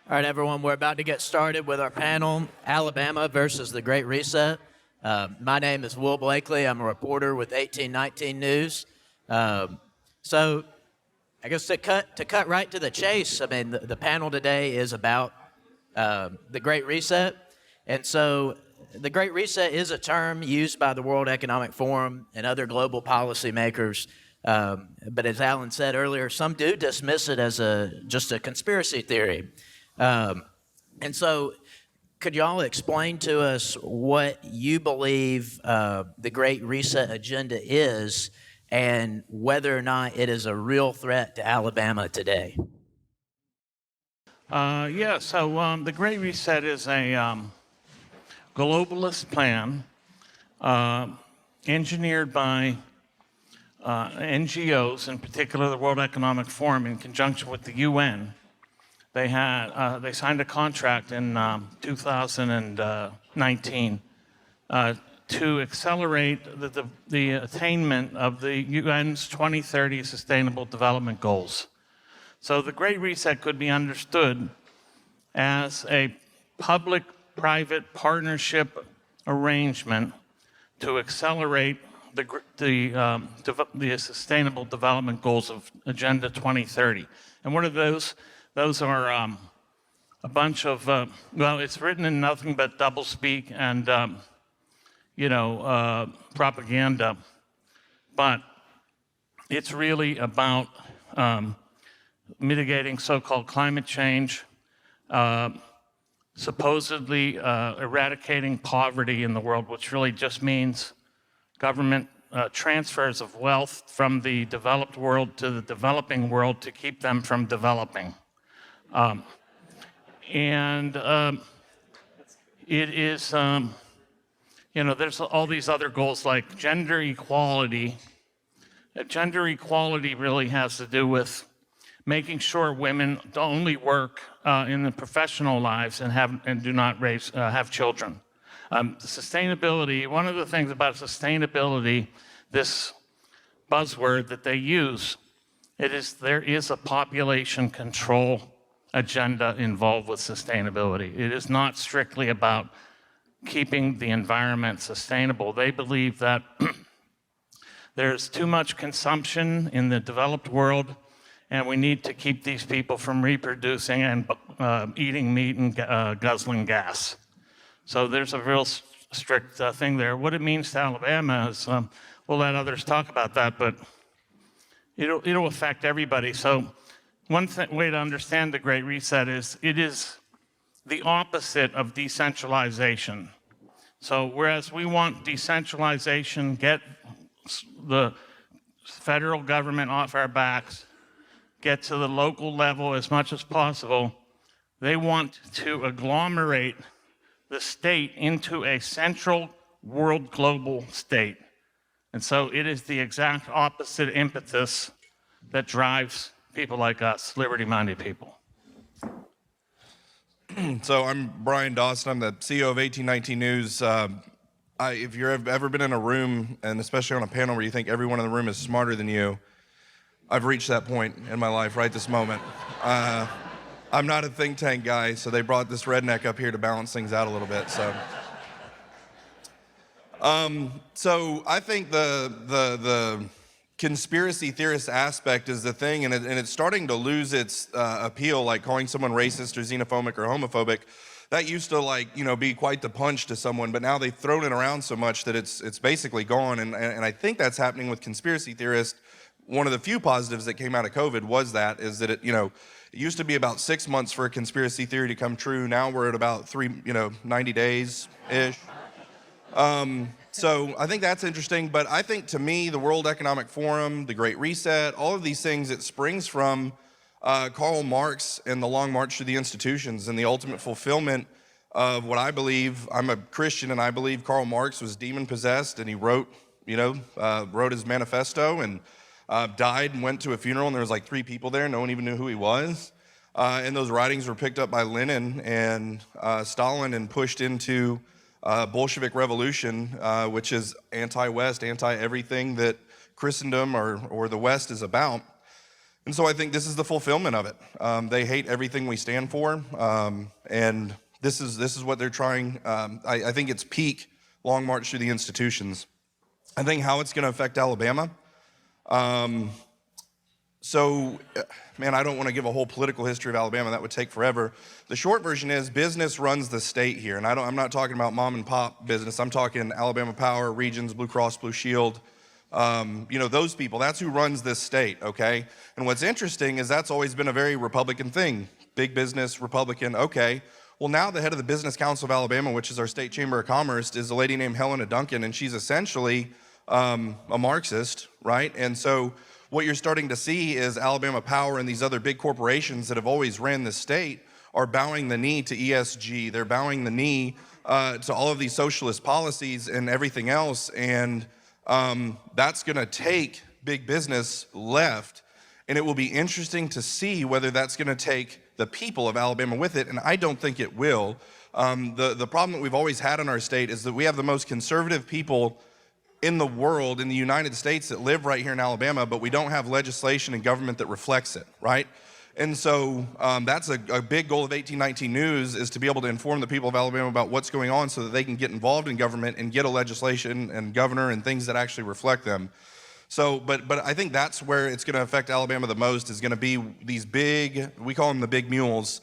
All right, everyone, we're about to get started with our panel, Alabama versus the Great Reset. My name is Will Blakely. I'm a reporter with 1819 News. So I guess to cut right to the chase, I mean, the panel today is about the Great Reset. And so the Great Reset is a term used by the World Economic Forum and other global policymakers. But as Alan said earlier, some do dismiss it as just a conspiracy theory. And so could y'all explain to us what you believe the Great Reset agenda is and whether or not it is a real threat to Alabama today? So the Great Reset is a globalist plan engineered by NGOs, in particular the World Economic Forum, in conjunction with the UN. They signed a contract in 2019 to accelerate the attainment of the UN's 2030 Sustainable Development Goals. So the Great Reset could be understood as a public-private partnership arrangement to accelerate the Sustainable Development Goals of Agenda 2030. And what are those? Those are a bunch of, it's written in nothing but doublespeak and, propaganda, but it's really about mitigating so-called climate change, supposedly eradicating poverty in the world, which really just means government transfers of wealth from the developed world to the developing world to keep them from developing. It is, there's all these other goals like gender equality. Gender equality really has to do with making sure women only work in the professional lives and do not have children. Sustainability, one of the things about sustainability, this buzzword that they use, there is a population control agenda involved with sustainability. It is not strictly about keeping the environment sustainable. They believe that there's too much consumption in the developed world, and we need to keep these people from reproducing and eating meat and guzzling gas. So there's a real strict thing there. What it means to Alabama is, we'll let others talk about that, but it'll affect everybody. So one way to understand the Great Reset is it is the opposite of decentralization. So whereas we want decentralization, get the federal government off our backs, get to the local level as much as possible, they want to agglomerate the state into a central world global state. And so it is the exact opposite impetus that drives people like us, liberty-minded people. So I'm Bryan, Dawson. I'm the CEO of 1819 News. If you've ever been in a room, and especially on a panel where you think everyone in the room is smarter than you, I've reached that point in my life right this moment. I'm not a think tank guy, so they brought this redneck up here to balance things out a little bit. So I think the conspiracy theorist aspect is the thing, and it's starting to lose its appeal, like calling someone racist or xenophobic or homophobic. That used to be quite the punch to someone, but now they've thrown it around so much that it's basically gone, and I think that's happening with conspiracy theorists. One of the few positives that came out of COVID is that it used to be about 6 months for a conspiracy theory to come true. Now we're at about 90 days-ish. So I think that's interesting, but I think to me, the World Economic Forum, the Great Reset, all of these things, it springs from Karl Marx and the Long March to the Institutions and the ultimate fulfillment of what I believe. I'm a Christian, and I believe Karl Marx was demon-possessed, and he wrote his manifesto and died and went to a funeral, and there was like 3 people there. No one even knew who he was. And those writings were picked up by Lenin and Stalin and pushed into Bolshevik revolution, which is anti-West, anti-everything that Christendom or the West is about. And so I think this is the fulfillment of it. They hate everything we stand for, and this is what they're trying. I think it's peak long march through the institutions. I think how it's going to affect Alabama. Man, I don't want to give a whole political history of Alabama. That would take forever. The short version is business runs the state here. And I'm not talking about mom and pop business. I'm talking Alabama Power, Regions, Blue Cross, Blue Shield. Those people, that's who runs this state, okay? And what's interesting is that's always been a very Republican thing. Big business, Republican, okay. Well, now the head of the Business Council of Alabama, which is our state chamber of commerce, is a lady named Helena Duncan, and she's essentially a Marxist, right? And so what you're starting to see is Alabama Power and these other big corporations that have always ran this state are bowing the knee to ESG. They're bowing the knee to all of these socialist policies and everything else, and that's going to take big business left, and it will be interesting to see whether that's going to take the people of Alabama with it, and I don't think it will. The problem that we've always had in our state is that we have the most conservative people in the world, in the United States, that live right here in Alabama, but we don't have legislation and government that reflects it, right? And so that's a big goal of 1819 News, is to be able to inform the people of Alabama about what's going on so that they can get involved in government and get a legislation and governor and things that actually reflect them. So, but I think that's where it's going to affect Alabama the most, is going to be these big, we call them the big mules.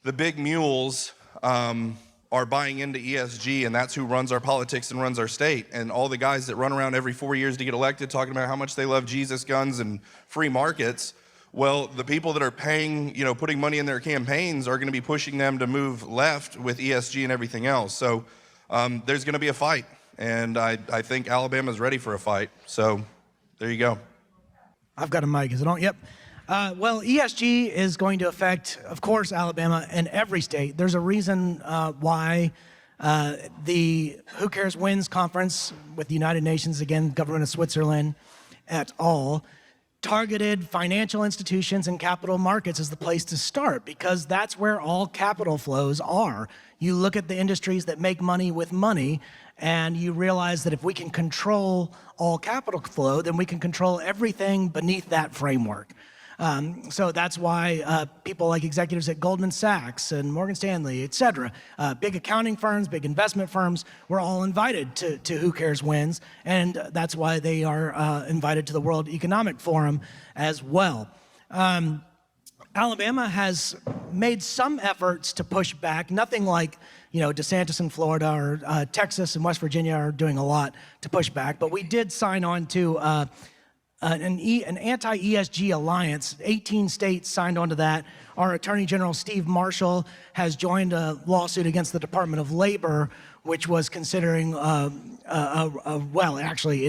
The big mules are buying into ESG, and that's who runs our politics and runs our state. And all the guys that run around every 4 years to get elected talking about how much they love Jesus, guns, and free markets, well, the people that are paying, putting money in their campaigns are going to be pushing them to move left with ESG and everything else. So there's going to be a fight, and I think Alabama's ready for a fight. So there you go. I've got a mic, is it on? Yep. Well, ESG is going to affect, of course, Alabama and every state. There's a reason why the Who Cares Wins conference with the United Nations, again, government of Switzerland et al., targeted financial institutions and capital markets is the place to start, because that's where all capital flows are. You look at the industries that make money with money, and you realize that if we can control all capital flow, then we can control everything beneath that framework. So that's why people like executives at Goldman Sachs and Morgan Stanley, et cetera, big accounting firms, big investment firms, were all invited to Who Cares Wins, and that's why they are invited to the World Economic Forum as well. Alabama has made some efforts to push back, nothing like DeSantis in Florida or Texas and West Virginia are doing a lot to push back, but we did sign on to an anti-ESG alliance. 18 states signed on to that. Our Attorney General, Steve Marshall, has joined a lawsuit against the Department of Labor, which was considering, it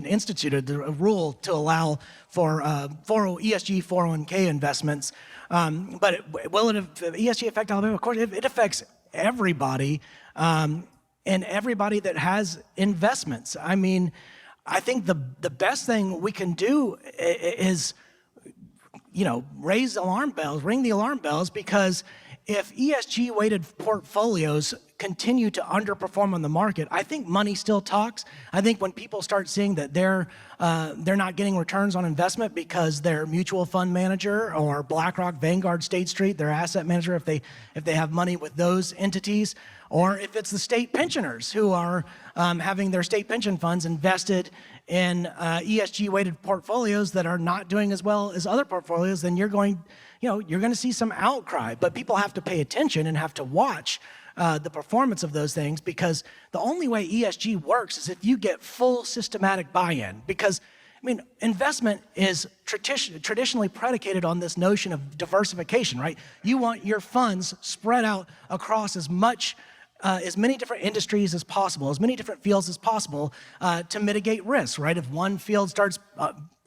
instituted a rule to allow for ESG 401k investments. But will ESG affect Alabama? Of course, it affects everybody, and everybody that has investments. I mean, I think the best thing we can do is, raise alarm bells, ring the alarm bells, because if ESG weighted portfolios continue to underperform on the market, I think money still talks. I think when people start seeing that they're not getting returns on investment because their mutual fund manager or BlackRock, Vanguard, State Street, their asset manager, if they have money with those entities, or if it's the state pensioners who are having their state pension funds invested in ESG-weighted portfolios that are not doing as well as other portfolios, then you're going to see some outcry. But people have to pay attention and have to watch the performance of those things, because the only way ESG works is if you get full systematic buy-in. Because investment is traditionally predicated on this notion of diversification, right? You want your funds spread out across as many different industries as possible, as many different fields as possible, to mitigate risk, right? If one field starts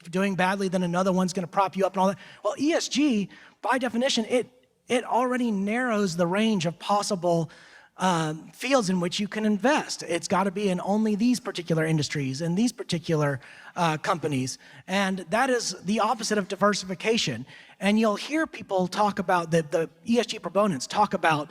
doing badly, then another one's going to prop you up and all that. Well, ESG, by definition, it already narrows the range of possible fields in which you can invest. It's got to be in only these particular industries and these particular companies. And that is the opposite of diversification. And you'll hear people talk about, the ESG proponents talk about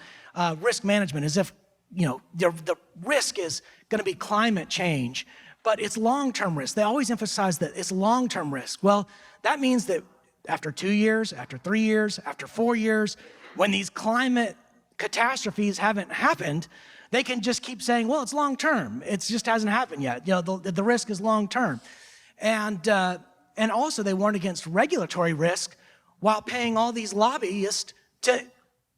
risk management as if the risk is going to be climate change, but it's long-term risk. They always emphasize that it's long-term risk. Well, that means that after 2 years, after 3 years, after 4 years, when these climate catastrophes haven't happened, they can just keep saying, well, it's long term. It just hasn't happened yet. The risk is long term. And also they warned against regulatory risk while paying all these lobbyists to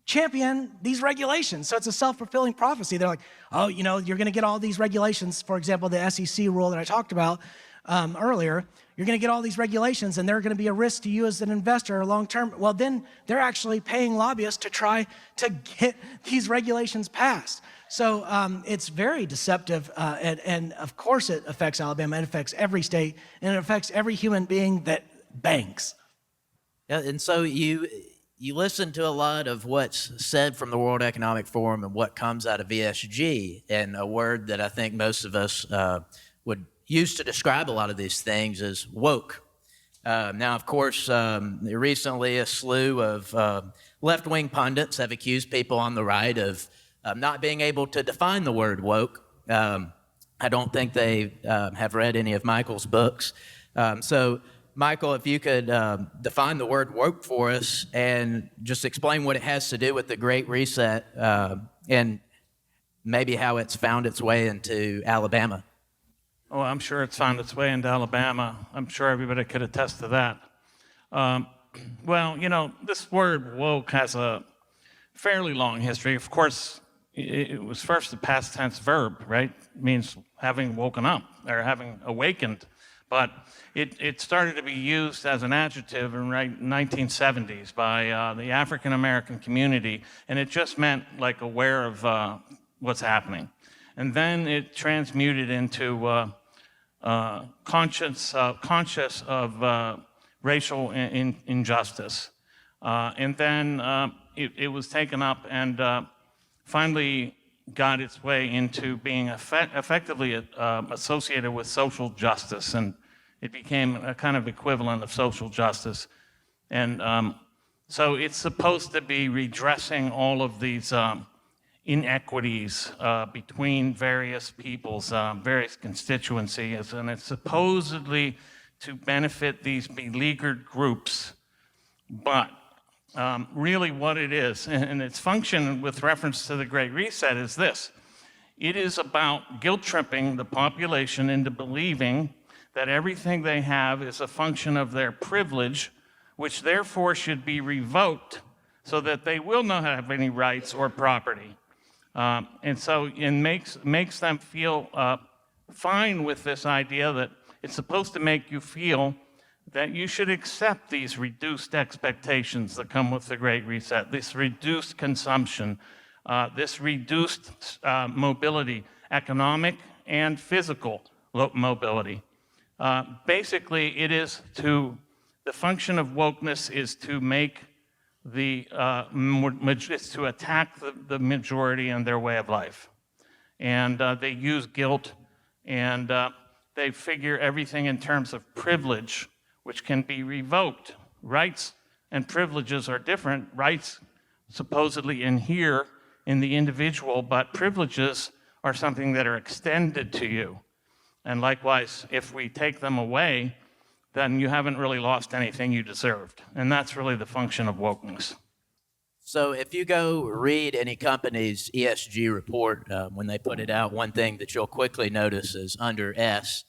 champion these regulations. So it's a self-fulfilling prophecy. They're like, oh, you're going to get all these regulations. For example, the SEC rule that I talked about earlier, you're going to get all these regulations and they're going to be a risk to you as an investor long-term. Well, then they're actually paying lobbyists to try to get these regulations passed. So it's very deceptive, and of course it affects Alabama, it affects every state, and it affects every human being that banks. Yeah, and so you listen to a lot of what's said from the World Economic Forum and what comes out of ESG, and a word that I think most of us would use to describe a lot of these things is woke. Now, of course, recently a slew of left-wing pundits have accused people on the right of not being able to define the word woke. I don't think they have read any of Michael's books. So, Michael, if you could define the word woke for us and just explain what it has to do with the Great Reset and maybe how it's found its way into Alabama. Oh, I'm sure it's found its way into Alabama. I'm sure everybody could attest to that. Well, this word woke has a fairly long history. Of course, it was first a past tense verb, right? It means having woken up or having awakened. But it started to be used as an adjective in the 1970s by the African American community, and it just meant like aware of what's happening. And then it transmuted into conscious of racial injustice. And then it was taken up and finally got its way into being effectively associated with social justice, and it became a kind of equivalent of social justice. And so it's supposed to be redressing all of these inequities between various peoples, various constituencies, and it's supposedly to benefit these beleaguered groups. But really what it is, and its function with reference to the Great Reset is this. It is about guilt-tripping the population into believing that everything they have is a function of their privilege, which therefore should be revoked so that they will not have any rights or property. And so it makes them feel fine with this idea that it's supposed to make you feel that you should accept these reduced expectations that come with the Great Reset, this reduced consumption, this reduced mobility, economic and physical the function of wokeness is to make it's to attack the majority and their way of life. And they use guilt, and they figure everything in terms of privilege, which can be revoked. Rights and privileges are different. Rights supposedly inhere in the individual, but privileges are something that are extended to you. And likewise, if we take them away, then you haven't really lost anything you deserved. And that's really the function of wokeness. So if you go read any company's ESG report, when they put it out, one thing that you'll quickly notice is under S,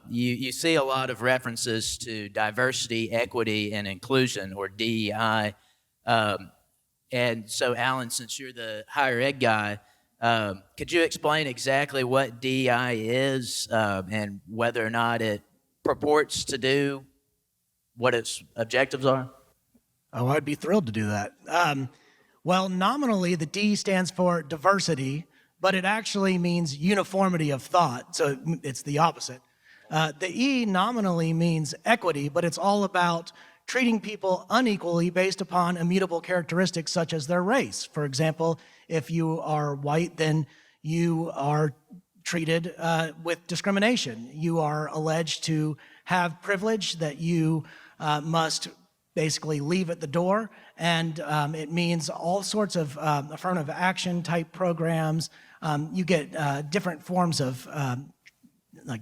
you see a lot of references to diversity, equity, and inclusion, or DEI. And so, Alan, since you're the higher ed guy, could you explain exactly what DEI is and whether or not it purports to do what its objectives are? Oh, I'd be thrilled to do that. Well, nominally, the D stands for diversity, but it actually means uniformity of thought, so it's the opposite. The E nominally means equity, but it's all about treating people unequally based upon immutable characteristics such as their race. For example, if you are white, then you are treated with discrimination. You are alleged to have privilege that you must basically leave at the door, and it means all sorts of affirmative action type programs. You get different forms of like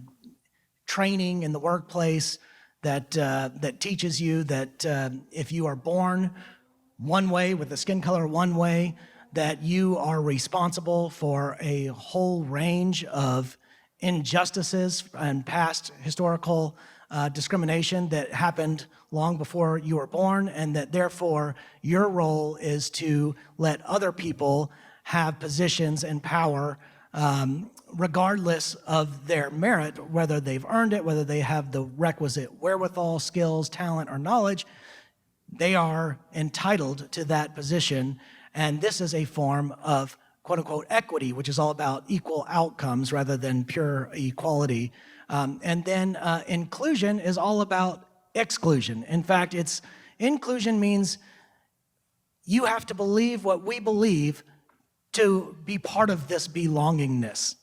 training in the workplace that teaches you that if you are born one way with the skin color one way, that you are responsible for a whole range of injustices and past historical discrimination that happened long before you were born, and that therefore your role is to let other people have positions and power regardless of their merit, whether they've earned it, whether they have the requisite wherewithal, skills, talent, or knowledge. They are entitled to that position, and this is a form of quote-unquote equity, which is all about equal outcomes rather than pure equality. And then inclusion is all about exclusion. In fact, inclusion means you have to believe what we believe to be part of this belongingness.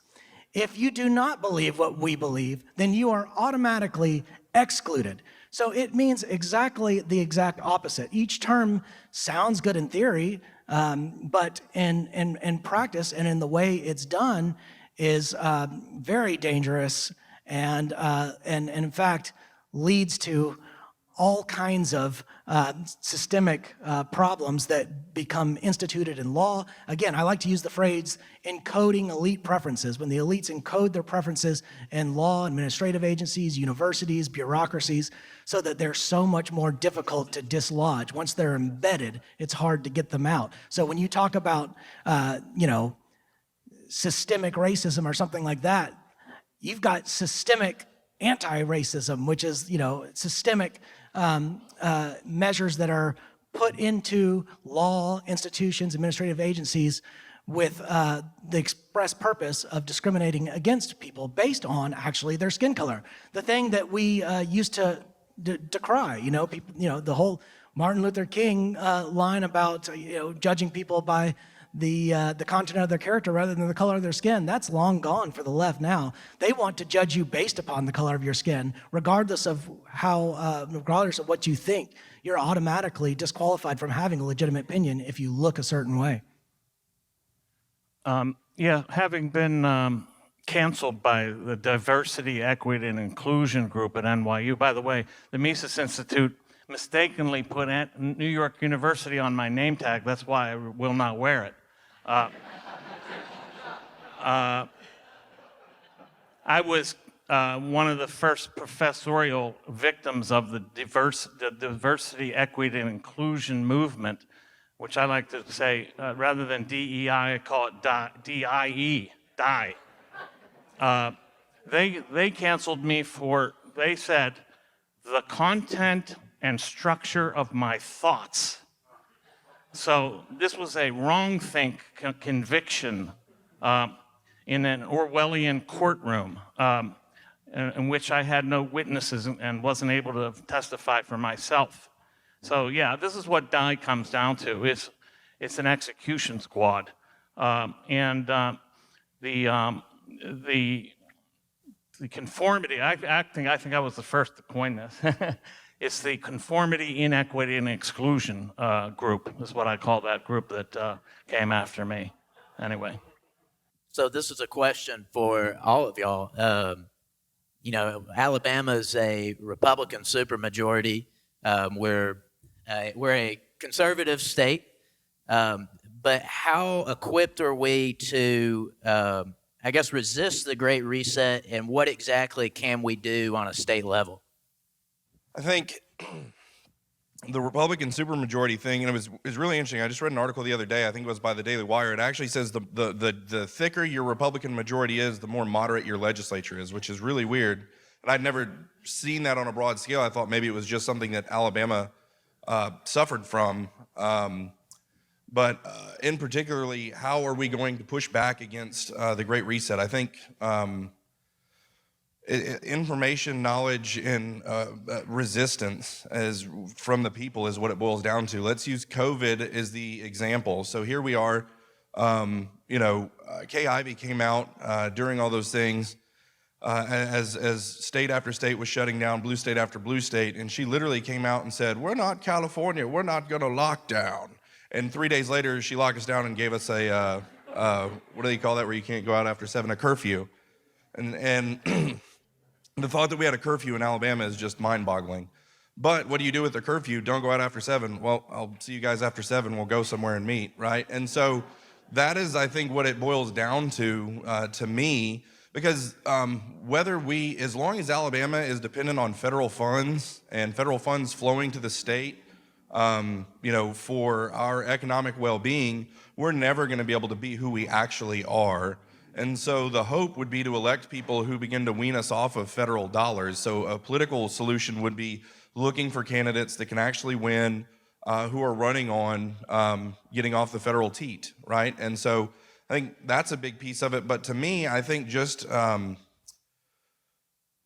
If you do not believe what we believe, then you are automatically excluded. So it means exactly the exact opposite. Each term sounds good in theory, but in practice and in the way it's done is very dangerous and in fact leads to all kinds of systemic problems that become instituted in law. Again, I like to use the phrase encoding elite preferences. When the elites encode their preferences in law, administrative agencies, universities, bureaucracies, so that they're so much more difficult to dislodge. Once they're embedded, it's hard to get them out. So when you talk about, systemic racism or something like that, you've got systemic anti-racism, which is, systemic measures that are put into law, institutions, administrative agencies with the express purpose of discriminating against people based on actually their skin color. The thing that we used to decry, people, the whole Martin Luther King line about judging people by the content of their character rather than the color of their skin, that's long gone for the left now. They want to judge you based upon the color of your skin, regardless of regardless of what you think. You're automatically disqualified from having a legitimate opinion if you look a certain way. Having been canceled by the Diversity, Equity, and Inclusion group at NYU. By the way, the Mises Institute mistakenly put New York University on my name tag. That's why I will not wear it. I was one of the first professorial victims of the diversity, equity, and inclusion movement, which I like to say, rather than DEI, I call it DIE, die. They canceled me they said, the content and structure of my thoughts. So this was a wrong conviction in an Orwellian courtroom in which I had no witnesses and wasn't able to testify for myself. So yeah, this is what DIE comes down to. It's an execution squad. The conformity, I think I was the first to coin this. It's the conformity, inequity, and exclusion group, is what I call that group that came after me. Anyway. So this is a question for all of y'all. Alabama is a Republican supermajority. We're a conservative state. But how equipped are we to, resist the Great Reset, and what exactly can we do on a state level? I think the Republican supermajority thing, and it was really interesting. I just read an article the other day, I think it was by the Daily Wire. It actually says the thicker your Republican majority is, the more moderate your legislature is, which is really weird. And I'd never seen that on a broad scale. I thought maybe it was just something that Alabama suffered from. But in particularly, how are we going to push back against the Great Reset? I think information, knowledge, and resistance from the people is what it boils down to. Let's use COVID as the example. So here we are, Kay Ivey came out during all those things as state after state was shutting down, blue state after blue state, and she literally came out and said, "We're not California, we're not gonna lock down." And 3 days later, she locked us down and gave us a, what do they call that, where you can't go out after 7, a curfew. And The thought that we had a curfew in Alabama is just mind-boggling. But what do you do with the curfew? Don't go out after 7. Well, I'll see you guys after 7. We'll go somewhere and meet, right? And so that is, I think, what it boils down to me, because as long as Alabama is dependent on federal funds and federal funds flowing to the state, for our economic well-being, we're never going to be able to be who we actually are. And so the hope would be to elect people who begin to wean us off of federal dollars. So a political solution would be looking for candidates that can actually win, who are running on getting off the federal teat, right? And so I think that's a big piece of it. But to me, I think just the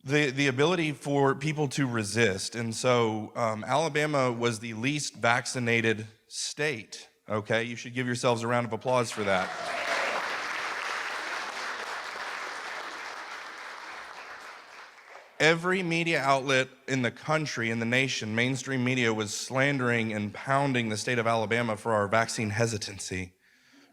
ability for people to resist. And so Alabama was the least vaccinated state, okay? You should give yourselves a round of applause for that. Every media outlet in the country, in the nation, mainstream media, was slandering and pounding the state of Alabama for our vaccine hesitancy,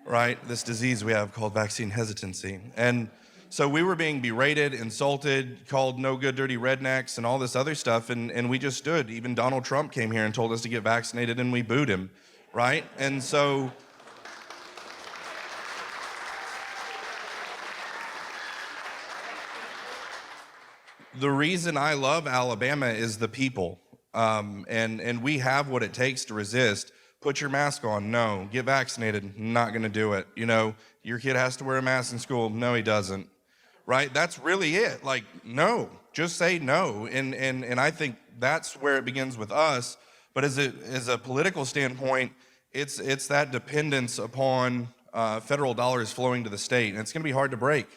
right? This disease we have called vaccine hesitancy. And so we were being berated, insulted, called no good, dirty rednecks, and all this other stuff, and we just stood. Even Donald Trump came here and told us to get vaccinated, and we booed him, right? And so the reason I love Alabama is the people, and we have what it takes to resist. Put your mask on, no. Get vaccinated, not gonna do it. Your kid has to wear a mask in school, no he doesn't, right? That's really it, like, no, just say no. And I think that's where it begins with us, but as a political standpoint, it's that dependence upon federal dollars flowing to the state, and it's gonna be hard to break.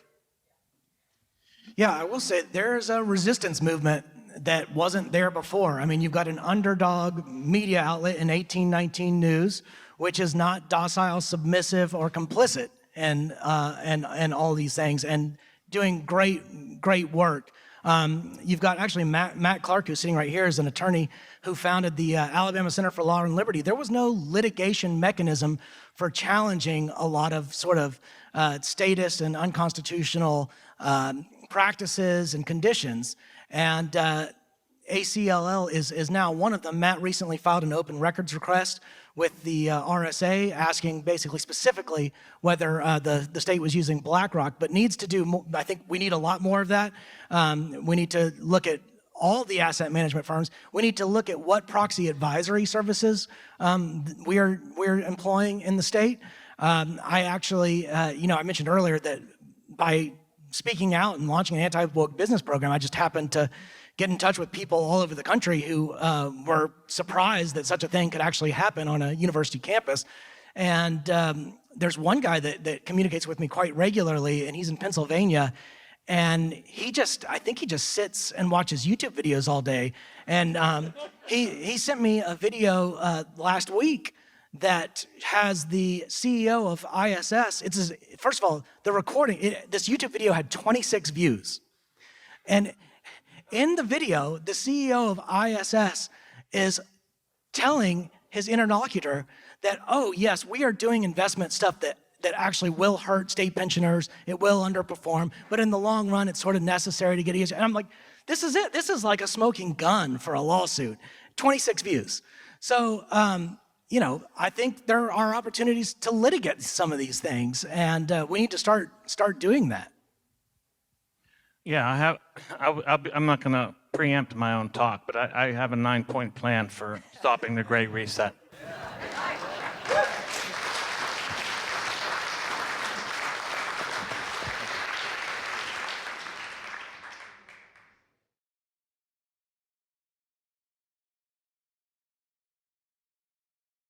Yeah, I will say there's a resistance movement that wasn't there before. I mean, you've got an underdog media outlet in 1819 News, which is not docile, submissive, or complicit in all these things, and doing great work. You've got actually Matt Clark, who's sitting right here, is an attorney who founded the Alabama Center for Law and Liberty. There was no litigation mechanism for challenging a lot of sort of statist and unconstitutional practices and conditions, and ACLL is now one of them. Matt recently filed an open records request with the RSA, asking basically specifically whether the state was using BlackRock, but needs to do more. I think we need a lot more of that. We need to look at all the asset management firms. We need to look at what proxy advisory services we're employing in the state. I actually, I mentioned earlier that by speaking out and launching an anti-woke business program, I just happened to get in touch with people all over the country who were surprised that such a thing could actually happen on a university campus. And there's one guy that communicates with me quite regularly, and he's in Pennsylvania. And I think he just sits and watches YouTube videos all day. And he sent me a video last week that has the CEO of ISS. First of all, the recording, this YouTube video had 26 views. And in the video, the CEO of ISS is telling his interlocutor that, oh yes, we are doing investment stuff that actually will hurt state pensioners, it will underperform, but in the long run, it's sort of necessary to get ESG. And I'm like, this is it. This is like a smoking gun for a lawsuit. 26 views. So, I think there are opportunities to litigate some of these things, and we need to start doing that. Yeah, I'm not going to preempt my own talk, but I have a 9-point plan for stopping the Great Reset.